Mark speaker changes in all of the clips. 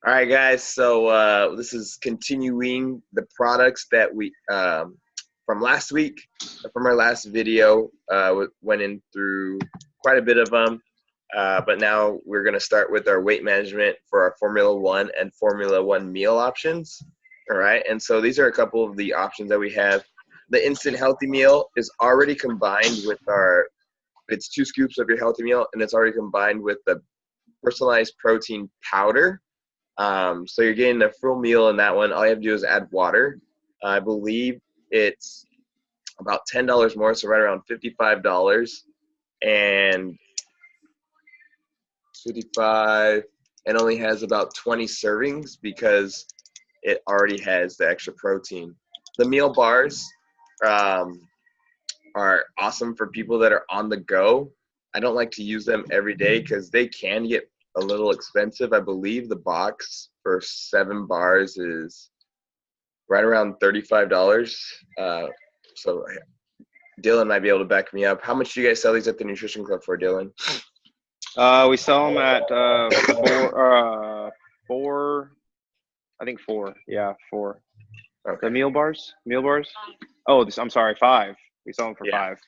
Speaker 1: All right, guys. So this is continuing the products that we from last week, from our last video. Went in through quite a bit of them, but now we're going to start with our weight management for our Formula One and Formula One meal options. All right, and so these are a couple of the options that we have. The instant healthy meal is already combined with our. It's 2 scoops of your healthy meal, and it's already combined with the personalized protein powder. So you're getting a full meal in that one. All you have to do is add water. I believe it's about $10 more, so right around $55 and 55, and only has about 20 servings because it already has the extra protein. The meal bars are awesome for people that are on the go. I don't like to use them every day because they can get a little expensive. I believe the box for 7 bars is right around $35. So Dylan might be able to back me up. How much do you guys sell these at the Nutrition Club for, Dylan?
Speaker 2: We sell them at four. I think 4. Yeah, 4.
Speaker 1: Okay.
Speaker 2: The meal bars. Oh, I'm sorry, 5. We sell them for 5.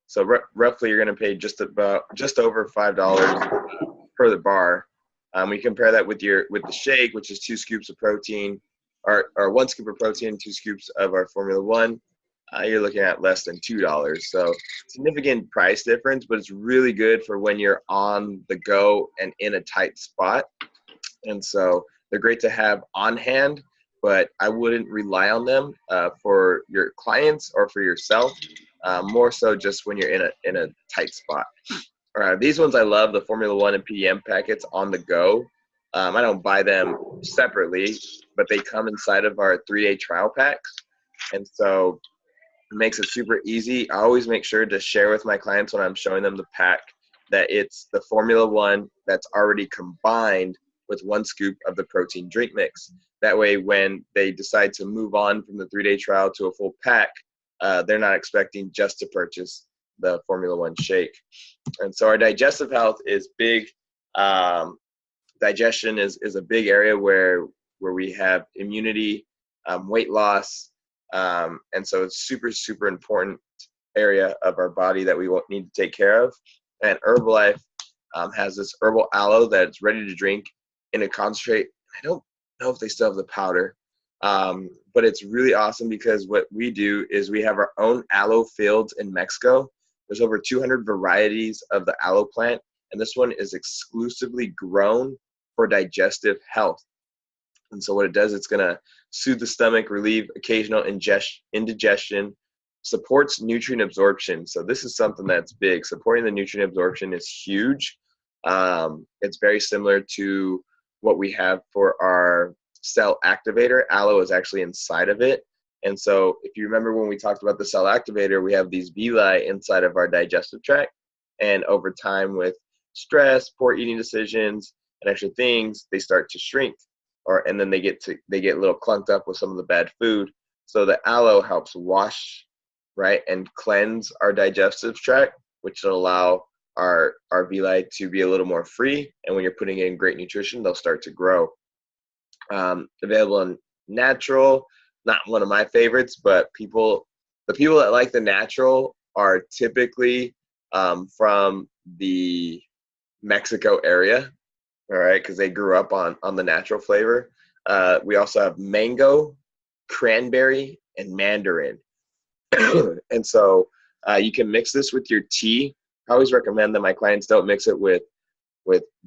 Speaker 1: So roughly, you're going to pay just over $5 per the bar. We compare that with the shake, which is 2 scoops of protein, or 1 scoop of protein, 2 scoops of our Formula One. You're looking at less than $2. So significant price difference, but it's really good for when you're on the go and in a tight spot. And so they're great to have on hand, but I wouldn't rely on them for your clients or for yourself. More so just when you're in a tight spot. These ones I love, the Formula One and PDM packets on the go. I don't buy them separately, but they come inside of our 3-day trial packs. And so it makes it super easy. I always make sure to share with my clients when I'm showing them the pack that it's the Formula One that's already combined with 1 scoop of the protein drink mix. That way, when they decide to move on from the 3-day trial to a full pack, they're not expecting just to purchase the Formula One shake. And so our digestive health is big. Digestion is a big area where we have immunity, weight loss, and so it's super, super important area of our body that we need to take care of. And Herbalife has this herbal aloe that's ready to drink in a concentrate. I don't know if they still have the powder, but it's really awesome because what we do is we have our own aloe fields in Mexico. There's over 200 varieties of the aloe plant, and this one is exclusively grown for digestive health. And so what it does, it's going to soothe the stomach, relieve occasional indigestion, supports nutrient absorption. So this is something that's big. Supporting the nutrient absorption is huge. It's very similar to what we have for our cell activator. Aloe is actually inside of it. And so if you remember when we talked about the cell activator, we have these villi inside of our digestive tract. And over time with stress, poor eating decisions, and extra things, they start to shrink. And then they get a little clunked up with some of the bad food. So the aloe helps wash, right, and cleanse our digestive tract, which will allow our villi to be a little more free. And when you're putting in great nutrition, they'll start to grow. Available in natural, not one of my favorites, but the people that like the natural are typically from the Mexico area, all right, because they grew up on the natural flavor. We also have mango, cranberry, and mandarin. And so you can mix this with your tea. I always recommend that my clients don't mix it with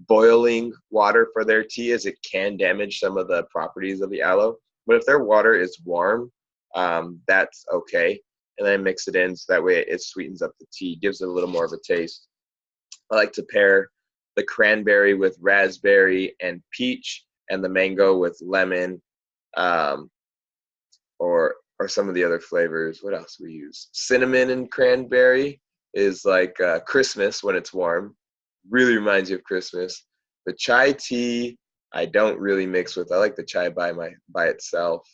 Speaker 1: boiling water for their tea, as it can damage some of the properties of the aloe. But if their water is warm, that's okay. And then mix it in so that way it sweetens up the tea, gives it a little more of a taste. I like to pair the cranberry with raspberry and peach, and the mango with lemon, or some of the other flavors. What else we use? Cinnamon and cranberry is like Christmas when it's warm. Really reminds you of Christmas. The chai tea I don't really mix with. I like the chai by itself.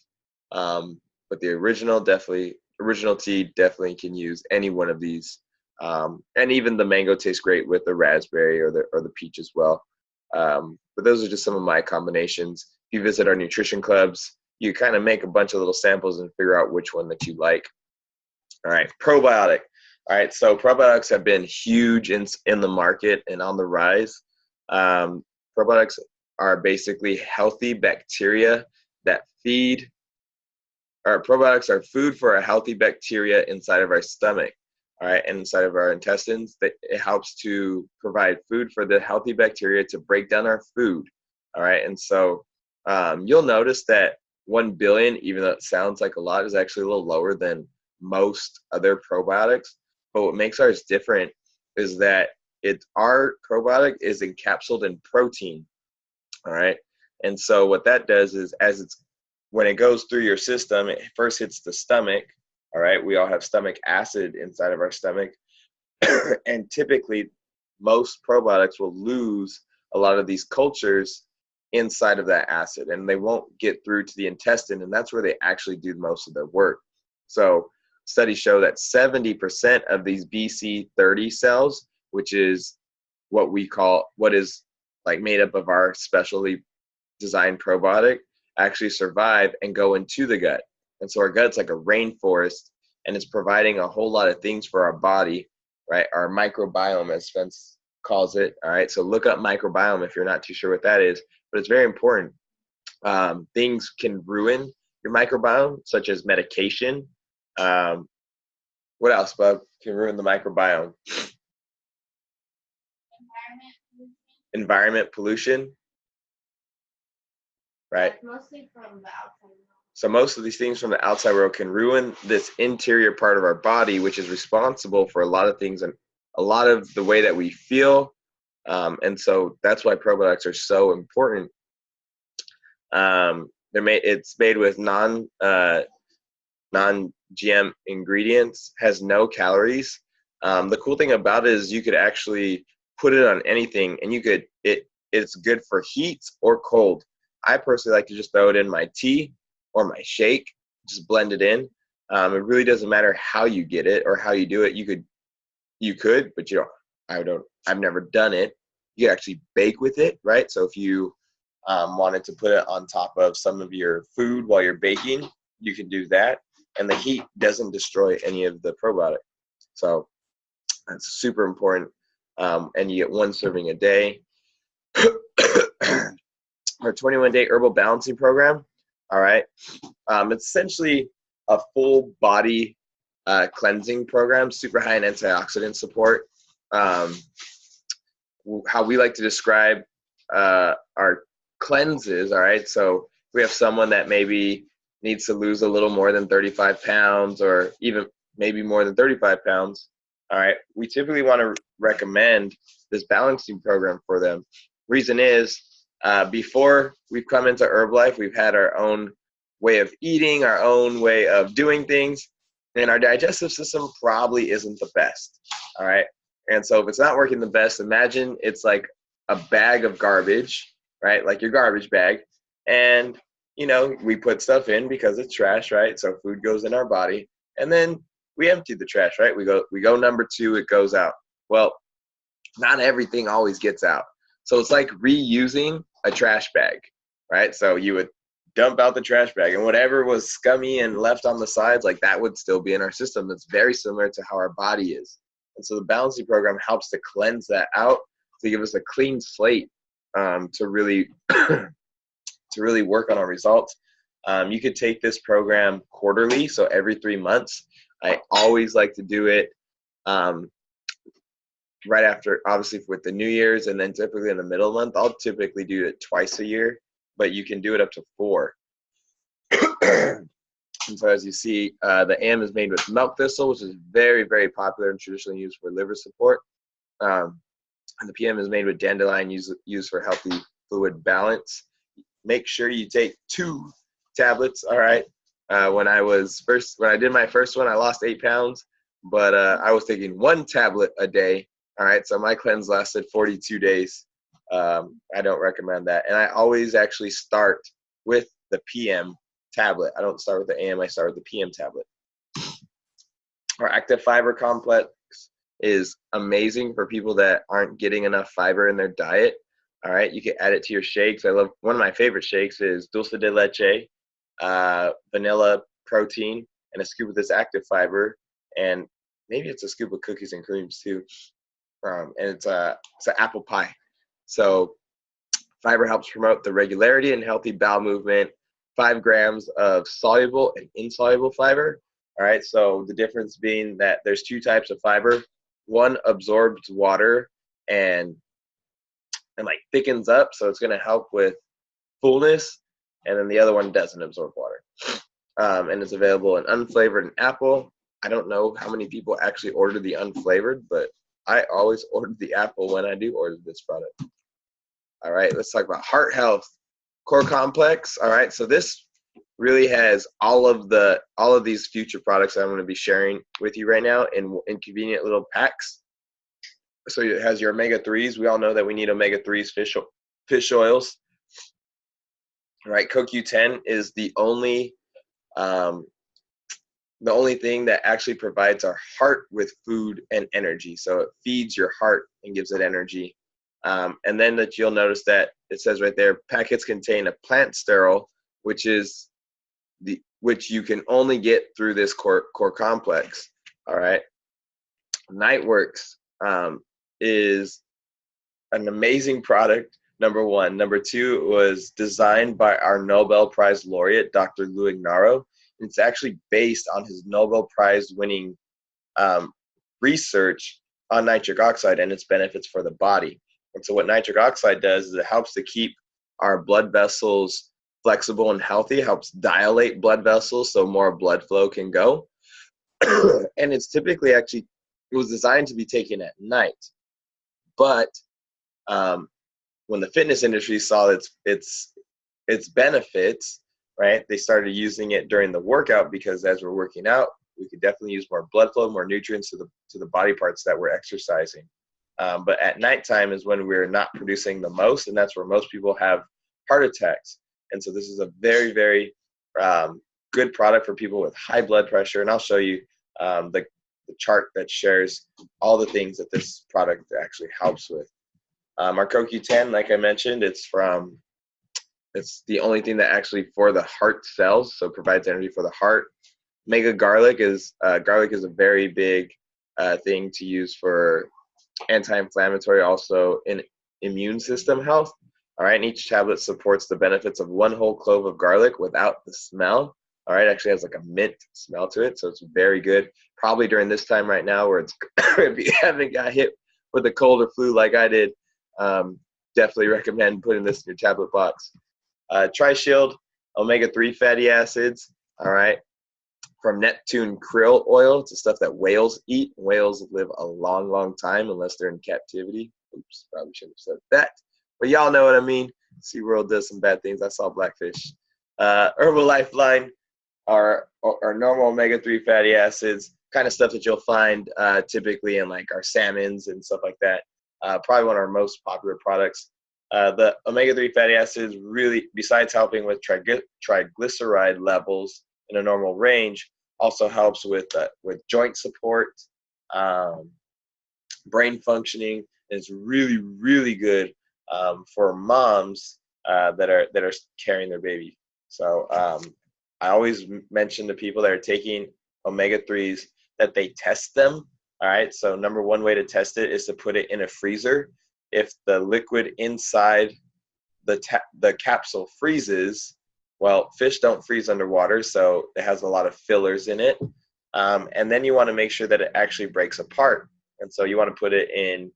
Speaker 1: But the original tea definitely can use any one of these. And even the mango tastes great with the raspberry or the peach as well. But those are just some of my combinations. you visit our nutrition clubs, you kind of make a bunch of little samples and figure out which one that you like. All right, probiotic. All right, so probiotics have been huge in the market and on the rise. Probiotics are basically healthy bacteria that feed, or probiotics are food for a healthy bacteria inside of our stomach, all right, and inside of our intestines. That it helps to provide food for the healthy bacteria to break down our food, all right. And so you'll notice that 1 billion, even though it sounds like a lot, is actually a little lower than most other probiotics. But what makes ours different is that our probiotic is encapsulated in protein, all right. And so what that does is, when it goes through your system, it first hits the stomach, all right. We all have stomach acid inside of our stomach, and typically most probiotics will lose a lot of these cultures inside of that acid, and they won't get through to the intestine, and that's where they actually do most of their work. So studies show that 70% of these BC30 cells, which is what is like made up of our specially designed probiotic, actually survive and go into the gut. And so our gut's like a rainforest, and it's providing a whole lot of things for our body, right? Our microbiome, as Spence calls it. All right, so look up microbiome if you're not too sure what that is, but it's very important. Things can ruin your microbiome, such as medication. What else, Bub, can ruin the microbiome? Environment pollution, right?
Speaker 3: Mostly from the outside world.
Speaker 1: So most of these things from the outside world can ruin this interior part of our body, which is responsible for a lot of things and a lot of the way that we feel. And so that's why probiotics are so important. It's made with non-GM ingredients, has no calories. The cool thing about it is you could actually put it on anything, and it's good for heat or cold. I personally like to just throw it in my tea or my shake, just blend it in. It really doesn't matter how you get it or how you do it. You could, but you don't. I've never done it. You actually bake with it, right? So if you wanted to put it on top of some of your food while you're baking, you can do that, and the heat doesn't destroy any of the probiotic. So that's super important. And you get 1 serving a day. Our 21-day herbal balancing program, all right. It's essentially a full body cleansing program, super high in antioxidant support. How we like to describe our cleanses, all right. So we have someone that maybe needs to lose a little more than 35 pounds, or even maybe more than 35 pounds. All right, we typically want to recommend this balancing program for them. Reason is, before we've come into Herbalife, we've had our own way of eating, our own way of doing things, and our digestive system probably isn't the best. All right, and so if it's not working the best, imagine it's like a bag of garbage, right? Like your garbage bag, and we put stuff in because it's trash, right? So food goes in our body, and then we empty the trash, right? We go number 2, it goes out. Well, not everything always gets out. So it's like reusing a trash bag, right? So you would dump out the trash bag, and whatever was scummy and left on the sides, like that would still be in our system. That's very similar to how our body is. And so the balancing program helps to cleanse that out, to give us a clean slate, to really work on our results. You could take this program quarterly, so every 3 months. I always like to do it right after, obviously, with the New Year's, and then typically in the middle of the month. I'll typically do it twice a year, but you can do it up to 4. And so as you see, the AM is made with milk thistle, which is very, very popular and traditionally used for liver support. And the PM is made with dandelion, used for healthy fluid balance. Make sure you take 2 tablets, all right? When I did my first one, I lost 8 pounds, but I was taking 1 tablet a day, all right? So my cleanse lasted 42 days. I don't recommend that. And I always actually start with the PM tablet. I don't start with the AM, I start with the PM tablet. Our active fiber complex is amazing for people that aren't getting enough fiber in their diet. All right, you can add it to your shakes. I love, one of my favorite shakes is dulce de leche, vanilla protein, and a scoop of this active fiber, and maybe it's a scoop of cookies and creams too. And it's an apple pie. So fiber helps promote the regularity and healthy bowel movement. 5 grams of soluble and insoluble fiber. All right, so the difference being that there's 2 types of fiber. One absorbs water and like thickens up, so it's going to help with fullness, and then the other one doesn't absorb water. And it's available in unflavored and apple. I don't know how many people actually order the unflavored, but I always order the apple when I do order this product. All right, let's talk about heart health. Core complex. All right, so this really has all of these future products that I'm going to be sharing with you right now in convenient little packs. So it has your omega-3s. We all know that we need omega-3s, fish oils. All right, CoQ10 is the only thing that actually provides our heart with food and energy. So it feeds your heart and gives it energy. And then that you'll notice that it says right there, packets contain a plant sterol, which you can only get through this core complex. All right. Nightworks is an amazing product. Number one. Number two, it was designed by our Nobel Prize laureate, Dr. Lou Ignarro. It's actually based on his Nobel Prize winning research on nitric oxide and its benefits for the body. And so what nitric oxide does is it helps to keep our blood vessels flexible and healthy, helps dilate blood vessels so more blood flow can go. And it's typically it was designed to be taken at night. But when the fitness industry saw its benefits, right, they started using it during the workout, because as we're working out, we could definitely use more blood flow, more nutrients to the body parts that we're exercising. But at nighttime is when we're not producing the most, and that's where most people have heart attacks. And so this is a very, very good product for people with high blood pressure. And I'll show you the chart that shares all the things that this product actually helps with. Our CoQ10, like I mentioned, it's the only thing that actually for the heart cells, so provides energy for the heart. Mega garlic is a very big thing to use for anti-inflammatory, also in immune system health. All right, and each tablet supports the benefits of 1 whole clove of garlic without the smell. All right, actually has like a mint smell to it, so it's very good. Probably during this time right now where it's if you haven't got hit with a cold or flu like I did, definitely recommend putting this in your tablet box. Tri-Shield, omega-3 fatty acids. All right, from Neptune krill oil. It's the stuff that whales eat. Whales live a long, long time unless they're in captivity. Oops, probably shouldn't have said that. But y'all know what I mean. SeaWorld does some bad things. I saw Blackfish. Herbal Lifeline are normal omega-3 fatty acids, kind of stuff that you'll find typically in like our salmons and stuff like that. Probably one of our most popular products. The omega-3 fatty acids really, besides helping with triglyceride levels in a normal range, also helps with joint support, brain functioning. And it's really, really good for moms that are carrying their baby. So I always mention to people that are taking omega-3s that they test them. All right, so number one way to test it is to put it in a freezer. If the liquid inside the capsule freezes, well, fish don't freeze underwater, so it has a lot of fillers in it. And then you want to make sure that it actually breaks apart. And so you want to put it in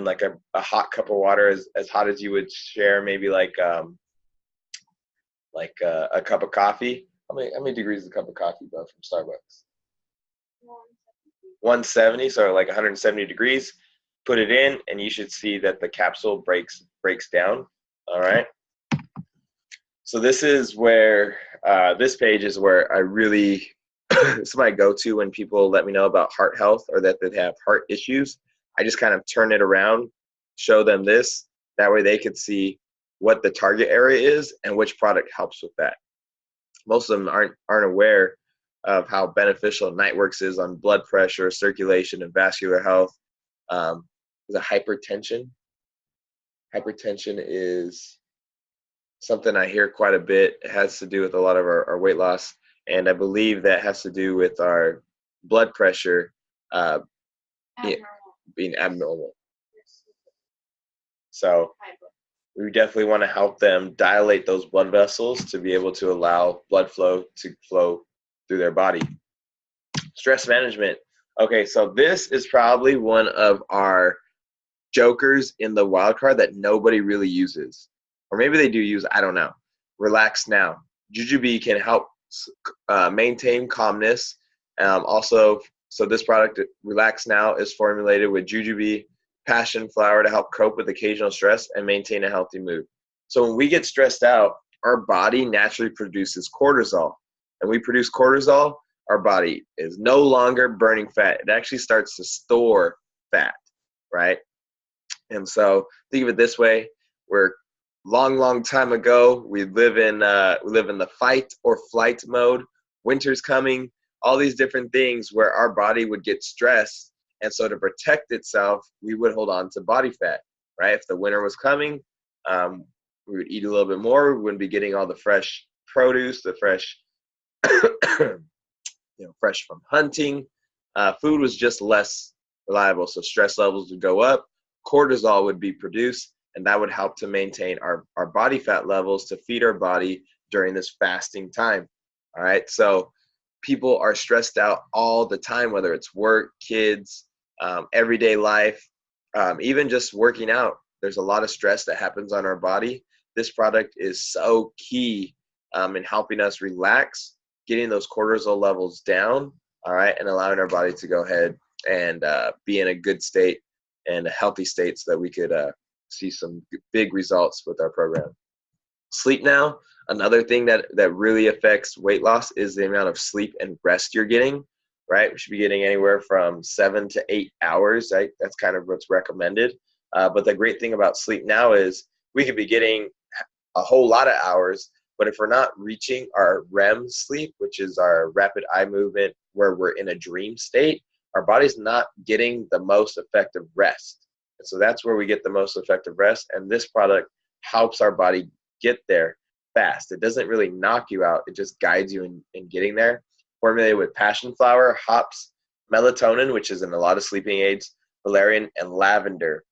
Speaker 1: like a hot cup of water, as hot as you would share maybe like a cup of coffee. How many degrees is a cup of coffee, bro, from Starbucks? 170, so like 170 degrees. Put it in, and you should see that the capsule breaks down. All right. So this is where this page is where I really this is my go-to when people let me know about heart health or that they have heart issues. I just kind of turn it around, show them this. That way they could see what the target area is and which product helps with that. Most of them aren't aware of how beneficial Nightworks is on blood pressure, circulation, and vascular health. The hypertension. Hypertension is something I hear quite a bit. It has to do with a lot of our weight loss, and I believe that has to do with our blood pressure uh, being abnormal. So we definitely want to help them dilate those blood vessels to be able to allow blood flow to flow through their body. Stress management. Okay, so this is probably one of our jokers in the wild card that nobody really uses. Or maybe they do use, I don't know. Relax Now. Jujube can help maintain calmness. Also, so this product, Relax Now, is formulated with jujube, passion flower to help cope with occasional stress and maintain a healthy mood. So when we get stressed out, our body naturally produces cortisol. And we produce cortisol, our body is no longer burning fat. It actually starts to store fat, right? And so think of it this way: we're long time ago. We live in the fight or flight mode. Winter's coming. All these different things where our body would get stressed, and so to protect itself, we would hold on to body fat, right? If the winter was coming, we would eat a little bit more. We wouldn't be getting all the fresh produce, the fresh, fresh from hunting. Food was just less reliable, so stress levels would go up. Cortisol would be produced, and that would help to maintain our body fat levels to feed our body during this fasting time. All right, so people are stressed out all the time, whether it's work, kids, everyday life, even just working out. There's a lot of stress that happens on our body. This product is so key in helping us relax, getting those cortisol levels down, all right, and allowing our body to go ahead and be in a good state and a healthy state so that we could see some big results with our program. Sleep Now, another thing that really affects weight loss is the amount of sleep and rest you're getting, right? We should be getting anywhere from 7 to 8 hours, right? That's kind of what's recommended. But the great thing about Sleep Now is we could be getting a whole lot of hours, but if we're not reaching our REM sleep, which is our rapid eye movement, where we're in a dream state, our body's not getting the most effective rest. And so that's where we get the most effective rest. And this product helps our body get there fast. It doesn't really knock you out. It just guides you in getting there. Formulated with passion flower, hops, melatonin, which is in a lot of sleeping aids, valerian, and lavender.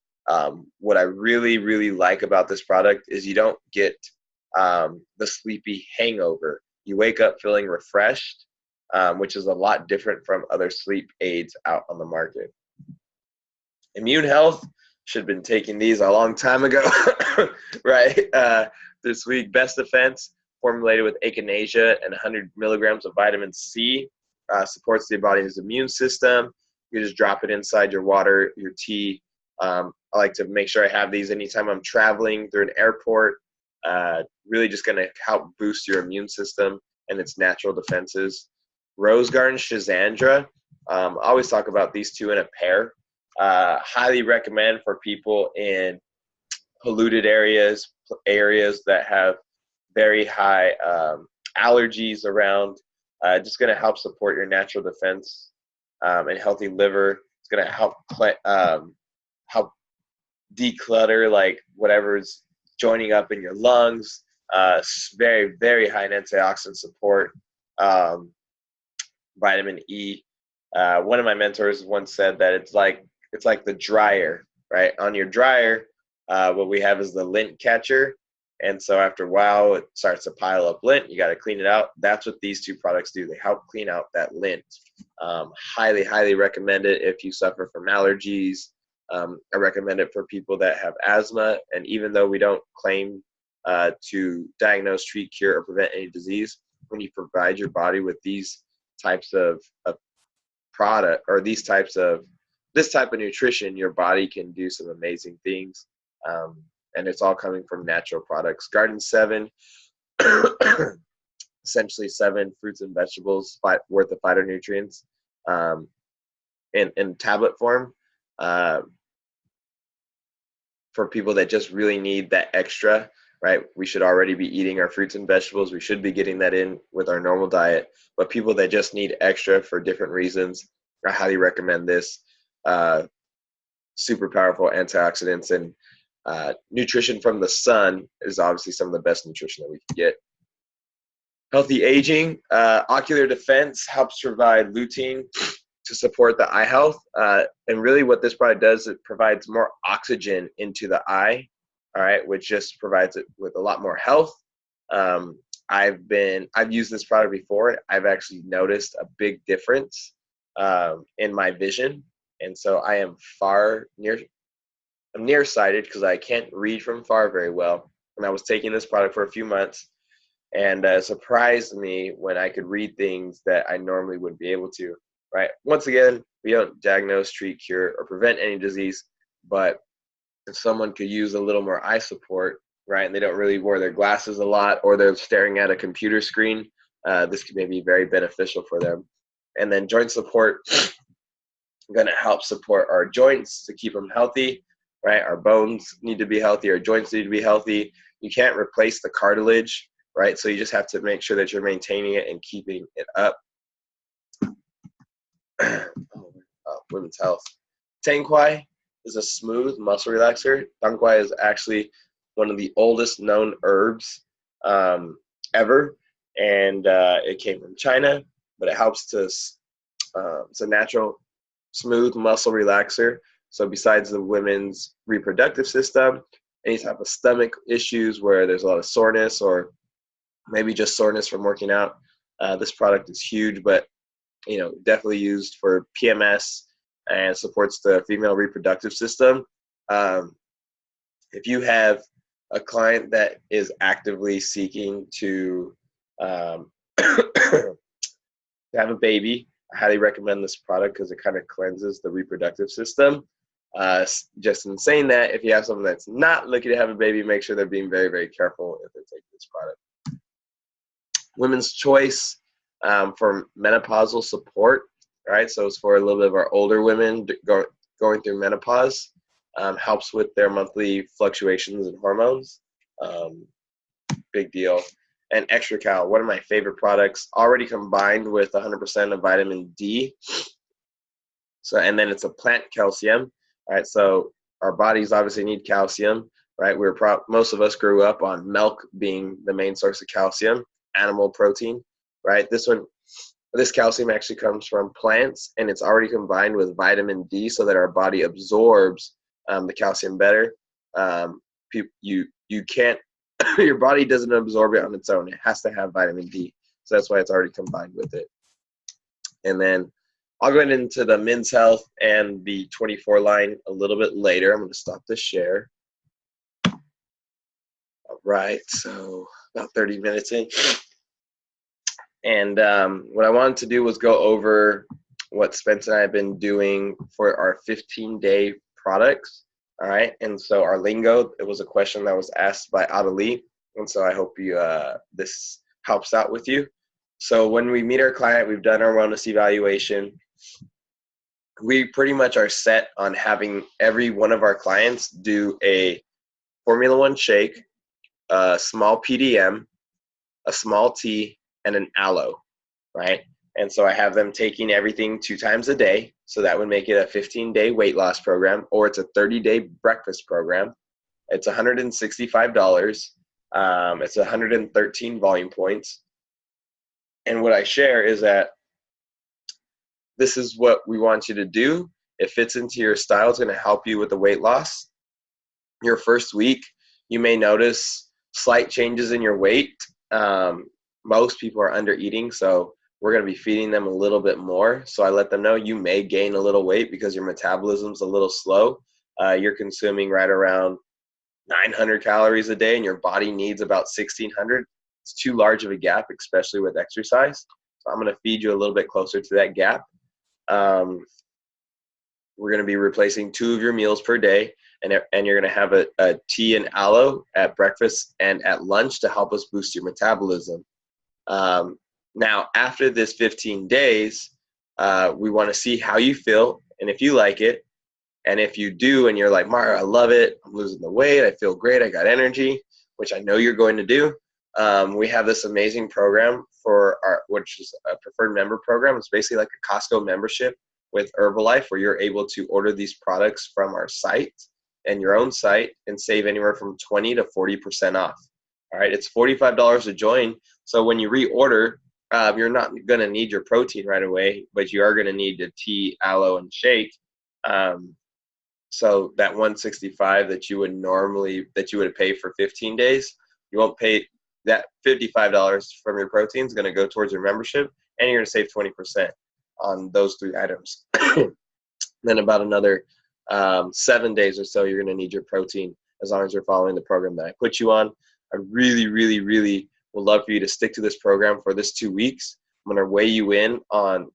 Speaker 1: What I really like about this product is you don't get the sleepy hangover. You wake up feeling refreshed, which is a lot different from other sleep aids out on the market. Immune health, should have been taking these a long time ago, right? This week, Best Defense, formulated with echinacea and 100 milligrams of vitamin C, supports the body's immune system. You just drop it inside your water, your tea. I like to make sure I have these anytime I'm traveling through an airport. Really just going to help boost your immune system and its natural defenses. Rose Garden Schizandra. I always talk about these two in a pair. Highly recommend for people in polluted areas that have very high allergies around. Just going to help support your natural defense and healthy liver. It's going to help help declutter like whatever's joining up in your lungs. Very high in antioxidant support. Vitamin E. One of my mentors once said that it's like the dryer, right? On your dryer, what we have is the lint catcher. And so after a while, it starts to pile up lint. You got to clean it out. That's what these two products do. They help clean out that lint. Highly recommend it if you suffer from allergies. I recommend it for people that have asthma. And even though we don't claim to diagnose, treat, cure, or prevent any disease, when you provide your body with these types of product or this type of nutrition, your body can do some amazing things. And it's all coming from natural products. Garden 7, essentially 7 fruits and vegetables worth of phytonutrients in tablet form. For people that just really need that extra, right? We should already be eating our fruits and vegetables. We should be getting that in with our normal diet. But people that just need extra for different reasons, I highly recommend this. Super powerful antioxidants and Nutrition from the sun is obviously some of the best nutrition that we can get. Healthy aging, ocular defense helps provide lutein to support the eye health. And really what this product does, it provides more oxygen into the eye, all right, which just provides it with a lot more health. I've used this product before. I've actually noticed a big difference in my vision. And so I am I'm nearsighted because I can't read from far very well. And I was taking this product for a few months, and surprised me when I could read things that I normally wouldn't be able to, right? Once again, we don't diagnose, treat, cure, or prevent any disease, but if someone could use a little more eye support, right, and they don't really wear their glasses a lot, or they're staring at a computer screen, this could maybe be very beneficial for them. And then joint support, going to help support our joints to keep them healthy, right? Our bones need to be healthy, our joints need to be healthy. You can't replace the cartilage, right? So you just have to make sure that you're maintaining it and keeping it up. Women's health. Tangquai is a smooth muscle relaxer. Tangquai is actually one of the oldest known herbs ever, and it came from China, but it helps to, it's a natural smooth muscle relaxer. So besides the women's reproductive system, any type of stomach issues where there's a lot of soreness, or maybe just soreness from working out, this product is huge, but definitely used for PMS and supports the female reproductive system. If you have a client that is actively seeking to have a baby, I highly recommend this product because it kind of cleanses the reproductive system. Just in saying that, if you have someone that's not looking to have a baby, make sure they're being very, very careful if they're taking this product. Women's Choice for menopausal support, right? So it's for a little bit of our older women going through menopause. Helps with their monthly fluctuations in hormones. Big deal. And Extra Cal, one of my favorite products, already combined with 100% of vitamin D. So, and then it's a plant calcium, right? So our bodies obviously need calcium, right? Most of us grew up on milk being the main source of calcium, animal protein, right? This calcium actually comes from plants, and it's already combined with vitamin D so that our body absorbs the calcium better. You can't, your body doesn't absorb it on its own. It has to have vitamin D. So that's why it's already combined with it. And then I'll go into the men's health and the 24 line a little bit later. I'm going to stop the share. All right, so about 30 minutes in. And what I wanted to do was go over what Spence and I have been doing for our 15-day products. All right, and so our lingo, it was a question that was asked by Adelie, and so I hope this helps out with you. So when we meet our client, we've done our wellness evaluation. We pretty much are set on having every one of our clients do a Formula One shake, a small PDM, a small tea, and an aloe, right? And so I have them taking everything 2 times a day. So that would make it a 15-day weight loss program, or it's a 30-day breakfast program. It's $165. It's 113 volume points. And what I share is that this is what we want you to do. It fits into your style. It's going to help you with the weight loss. Your first week, you may notice slight changes in your weight. Most people are under eating, so we're going to be feeding them a little bit more. So I let them know you may gain a little weight because your metabolism's a little slow. You're consuming right around 900 calories a day, and your body needs about 1,600. It's too large of a gap, especially with exercise. So I'm going to feed you a little bit closer to that gap. We're going to be replacing 2 of your meals per day, and you're going to have a tea and aloe at breakfast and at lunch to help us boost your metabolism. Now, after this 15 days, we want to see how you feel and if you like it. And if you do and you're like, Mario, I love it, I'm losing the weight, I feel great, I got energy, which I know you're going to do, we have this amazing program which is a preferred member program. It's basically like a Costco membership with Herbalife, where you're able to order these products from our site, and your own site and save anywhere from 20 to 40% off. All right, it's $45 to join. So when you reorder, you're not going to need your protein right away, but you are going to need the tea, aloe, and shake. So that 165 that you would pay for 15 days, you won't pay that. $55 from your protein is going to go towards your membership, and you're going to save 20% on those 3 items. Then about another 7 days or so, you're going to need your protein, as long as you're following the program that I put you on. I really, really, really would love for you to stick to this program for this 2 weeks. I'm going to weigh you in on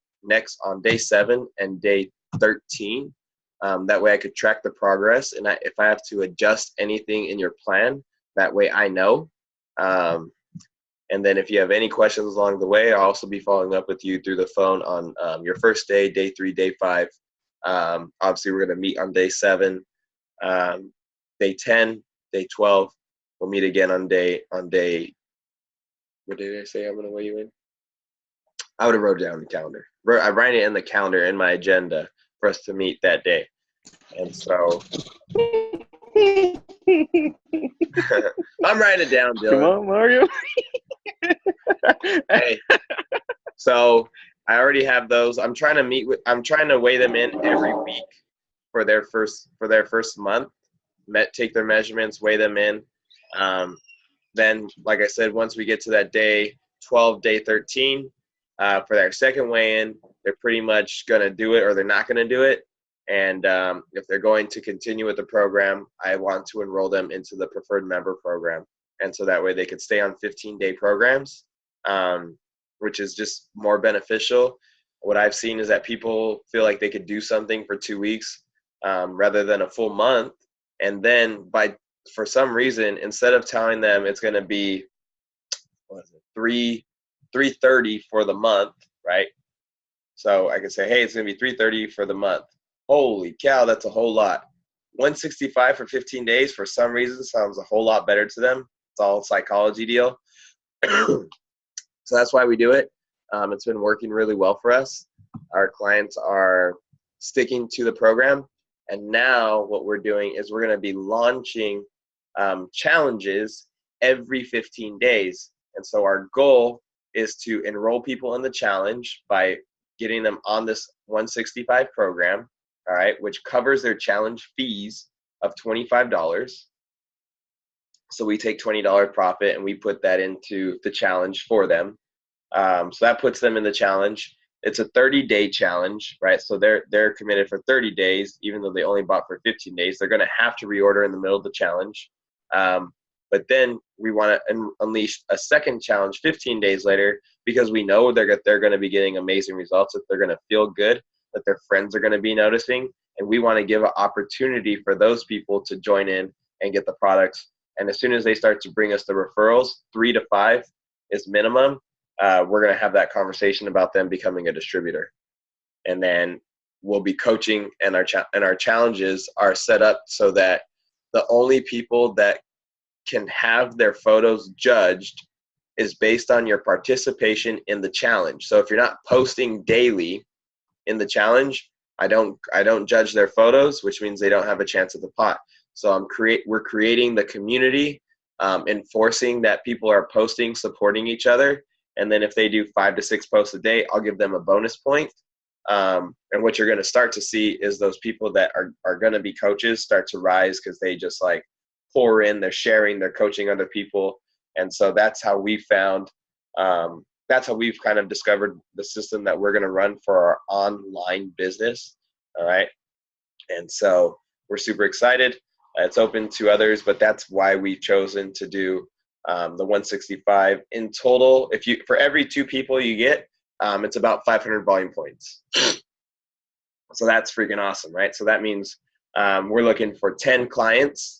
Speaker 1: day 7 and day 13. That way I could track the progress, and if I have to adjust anything in your plan, that way I know. And then if you have any questions along the way, I'll also be following up with you through the phone on your first day, day 3, day 5. Obviously, we're going to meet on day 7, day 10, day 12. We'll meet again on day. What did I say I'm going to weigh you in? I would have wrote it down in the calendar. I write it in the calendar in my agenda for us to meet that day. And so I'm writing it down, Dylan.
Speaker 2: Come on, Mario.
Speaker 1: Hey, so I already have those. I'm trying to weigh them in every week for their first month. Take their measurements, weigh them in. Then, like I said, once we get to that day 12, day 13, for their second weigh-in, they're pretty much going to do it or they're not going to do it. And if they're going to continue with the program, I want to enroll them into the preferred member program. And so that way they could stay on 15-day programs, which is just more beneficial. What I've seen is that people feel like they could do something for 2 weeks rather than a full month. And then for some reason, instead of telling them it's going to be $330 for the month, right? So I could say, hey, it's going to be $330 for the month. Holy cow, that's a whole lot. $165 for 15 days for some reason sounds a whole lot better to them. It's all a psychology deal. So that's why we do it. It's been working really well for us. Our clients are sticking to the program. And now what we're doing is we're going to be launching challenges every 15 days. And so our goal is to enroll people in the challenge by getting them on this 165 program, all right, which covers their challenge fees of $25. So we take $20 profit and we put that into the challenge for them. So that puts them in the challenge. It's a 30-day challenge, right? So they're committed for 30 days, even though they only bought for 15 days. They're going to have to reorder in the middle of the challenge. But then we want to unleash a second challenge 15 days later, because we know they're going to be getting amazing results, that they're going to feel good, that their friends are going to be noticing. And we want to give an opportunity for those people to join in and get the products. And as soon as they start to bring us the referrals, 3 to 5 is minimum. We're going to have that conversation about them becoming a distributor. And then we'll be coaching, and our challenges are set up so that the only people that can have their photos judged is based on your participation in the challenge. So if you're not posting daily in the challenge, I don't judge their photos, which means they don't have a chance at the pot. So we're creating the community, enforcing that people are posting, supporting each other. And then if they do 5 to 6 posts a day, I'll give them a bonus point. And what you're going to start to see is those people that are going to be coaches start to rise, because they just like pour in, they're sharing, they're coaching other people. And so that's how we found, that's how we've kind of discovered the system that we're going to run for our online business. All right. And so we're super excited. It's open to others, but that's why we've chosen to do the 165 in total. For every 2 people you get, it's about 500 volume points. So that's freaking awesome, right? So that means we're looking for 10 clients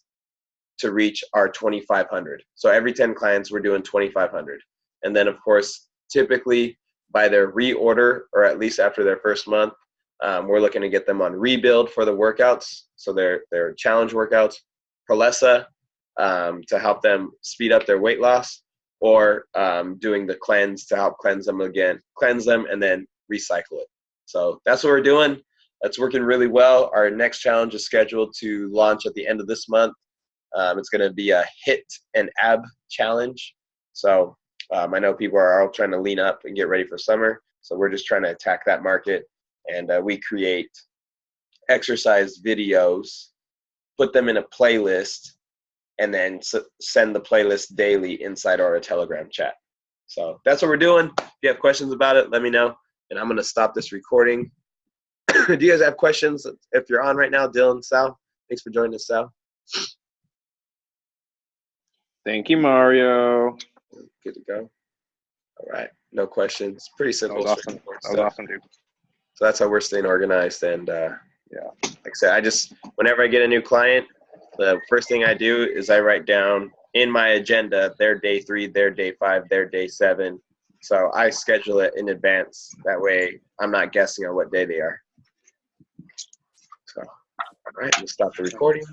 Speaker 1: to reach our 2,500. So every 10 clients, we're doing 2,500. And then, of course, typically by their reorder, or at least after their first month, we're looking to get them on rebuild for the workouts. So their challenge workouts, Prolesa, to help them speed up their weight loss, or doing the cleanse to help cleanse them and then recycle it. So that's what we're doing. it's working really well. Our next challenge is scheduled to launch at the end of this month. It's going to be a HIT and AB challenge. So I know people are all trying to lean up and get ready for summer. So we're just trying to attack that market. And we create exercise videos, put them in a playlist, and then send the playlist daily inside our Telegram chat. So that's what we're doing. If you have questions about it, let me know. And I'm going to stop this recording. Do you guys have questions? If you're on right now, Dylan, Sal, thanks for joining us, Sal.
Speaker 2: Thank you, Mario.
Speaker 1: Good to go. All right. No questions. Pretty simple.
Speaker 2: That was awesome. That was awesome, dude.
Speaker 1: So that's how we're staying organized. And yeah, like I said, whenever I get a new client, the first thing I do is I write down in my agenda their day 3, their day 5, their day 7. So I schedule it in advance. That way I'm not guessing on what day they are. So, all right, we'll stop the recording.